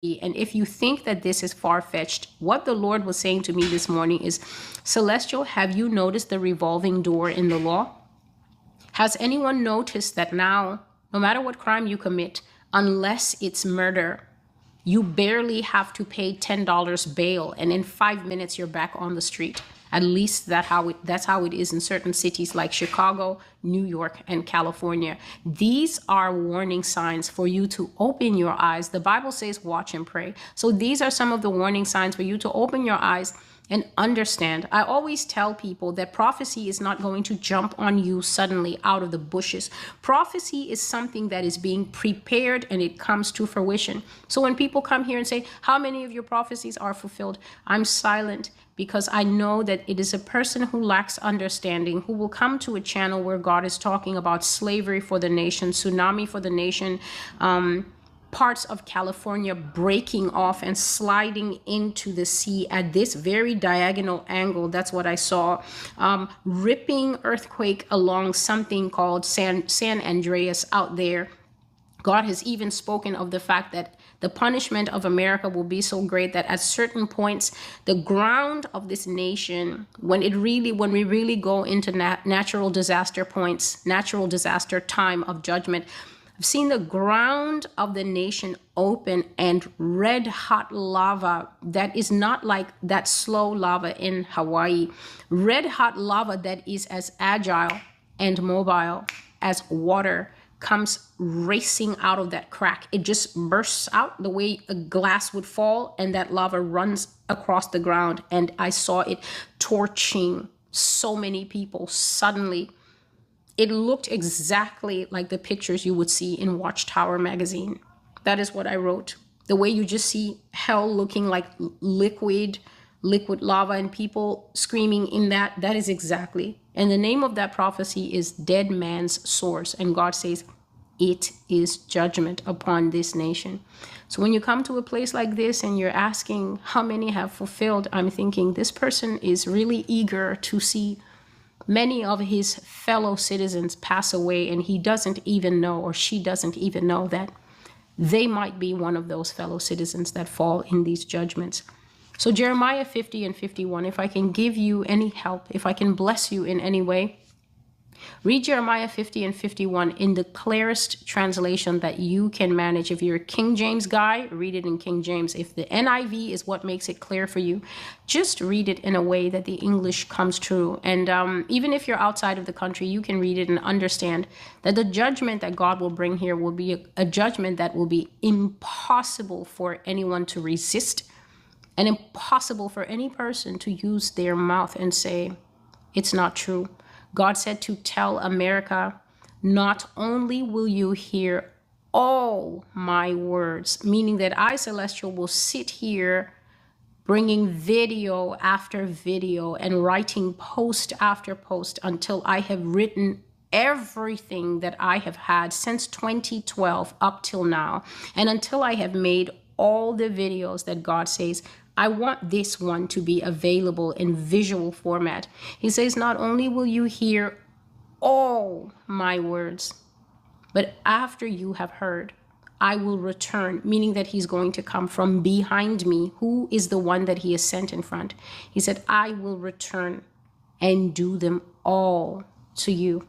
And if you think that this is far-fetched, what the Lord was saying to me this morning is, Celestial, have you noticed the revolving door in the law? Has anyone noticed that now, no matter what crime you commit, unless it's murder, you barely have to pay $10 bail, and in 5 minutes you're back on the street? At least that's how it is in certain cities like Chicago, New York, and California. These are warning signs for you to open your eyes. The Bible says, watch and pray. So these are some of the warning signs for you to open your eyes and understand. I always tell people that prophecy is not going to jump on you suddenly out of the bushes. Prophecy is something that is being prepared and it comes to fruition. So when people come here and say, how many of your prophecies are fulfilled? I'm silent, because I know that it is a person who lacks understanding who will come to a channel where God is talking about slavery for the nation, tsunami for the nation, parts of California breaking off and sliding into the sea at this very diagonal angle. That's what I saw. Ripping earthquake along something called San Andreas out there. God has even spoken of the fact that the punishment of America will be so great that at certain points, the ground of this nation, when we really go into natural disaster points, natural disaster time of judgment, I've seen the ground of the nation open and red hot lava that is not like that slow lava in Hawaii. Red hot lava that is as agile and mobile as water comes racing out of that crack. It just bursts out the way a glass would fall, and that lava runs across the ground. And I saw it torching so many people suddenly. It looked exactly like the pictures you would see in Watchtower magazine. That is what I wrote. The way you just see hell looking like liquid lava and people screaming in that is exactly. And the name of that prophecy is Dead Man's Source. And God says, it is judgment upon this nation. So when you come to a place like this and you're asking how many have fulfilled, I'm thinking this person is really eager to see many of his fellow citizens pass away, and he doesn't even know, or she doesn't even know, that they might be one of those fellow citizens that fall in these judgments. So Jeremiah 50 and 51, if I can give you any help, if I can bless you in any way, read Jeremiah 50 and 51 in the clearest translation that you can manage. If you're a King James guy, read it in King James. If the NIV is what makes it clear for you, just read it in a way that the English comes true. And even if you're outside of the country, you can read it and understand that the judgment that God will bring here will be a judgment that will be impossible for anyone to resist, and impossible for any person to use their mouth and say, it's not true. God said to tell America, not only will you hear all my words, meaning that I, Celestial, will sit here bringing video after video and writing post after post until I have written everything that I have had since 2012 up till now, and until I have made all the videos that God says, I want this one to be available in visual format. He says, not only will you hear all my words, but after you have heard, I will return, meaning that he's going to come from behind me, who is the one that he has sent in front. He said, I will return and do them all to you.